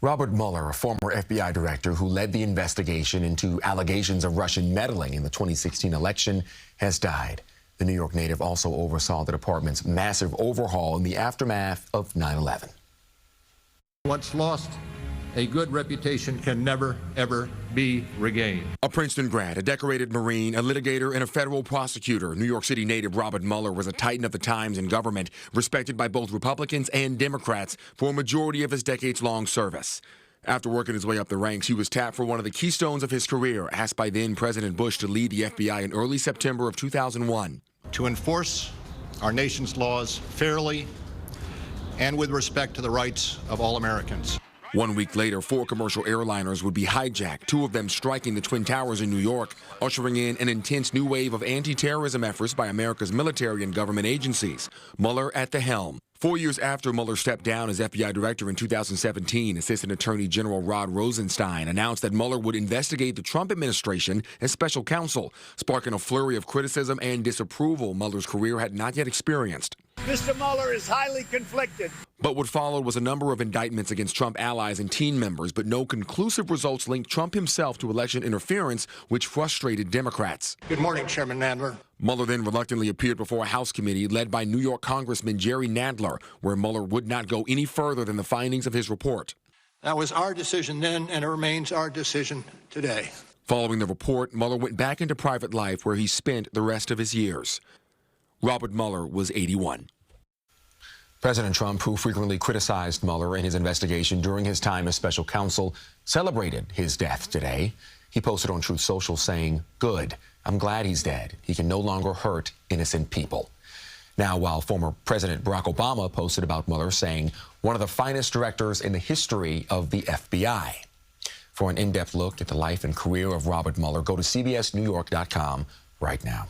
Robert Mueller, a former FBI director who led the investigation into allegations of Russian meddling in the 2016 election, has died. The New York native also oversaw the department's massive overhaul in the aftermath of 9/11. Once lost, a good reputation can never, ever be regained. A Princeton grad, a decorated Marine, a litigator, and a federal prosecutor, New York City native Robert Mueller was a titan of the times in government, respected by both Republicans and Democrats for a majority of his decades-long service. After working his way up the ranks, he was tapped for one of the keystones of his career, asked by then-President Bush to lead the FBI in early September of 2001. To enforce our nation's laws fairly and with respect to the rights of all Americans. 1 week later, 4 commercial airliners would be hijacked, 2 of them striking the Twin Towers in New York, ushering in an intense new wave of anti-terrorism efforts by America's military and government agencies. Mueller at the helm. 4 years after Mueller stepped down as FBI director in 2017, Assistant Attorney General Rod Rosenstein announced that Mueller would investigate the Trump administration as special counsel, sparking a flurry of criticism and disapproval Mueller's career had not yet experienced. Mr. Mueller is highly conflicted. But what followed was a number of indictments against Trump allies and team members, but no conclusive results linked Trump himself to election interference, which frustrated Democrats. Good morning, Chairman Nadler. Mueller then reluctantly appeared before a House committee led by New York Congressman Jerry Nadler, where Mueller would not go any further than the findings of his report. That was our decision then, and it remains our decision today. Following the report, Mueller went back into private life, where he spent the rest of his years. Robert Mueller was 81. President Trump, who frequently criticized Mueller in his investigation during his time as special counsel, celebrated his death today. He posted on Truth Social saying, "Good, I'm glad he's dead. He can no longer hurt innocent people." Now, while former President Barack Obama posted about Mueller saying, "One of the finest directors in the history of the FBI." For an in-depth look at the life and career of Robert Mueller, go to CBSNewYork.com right now.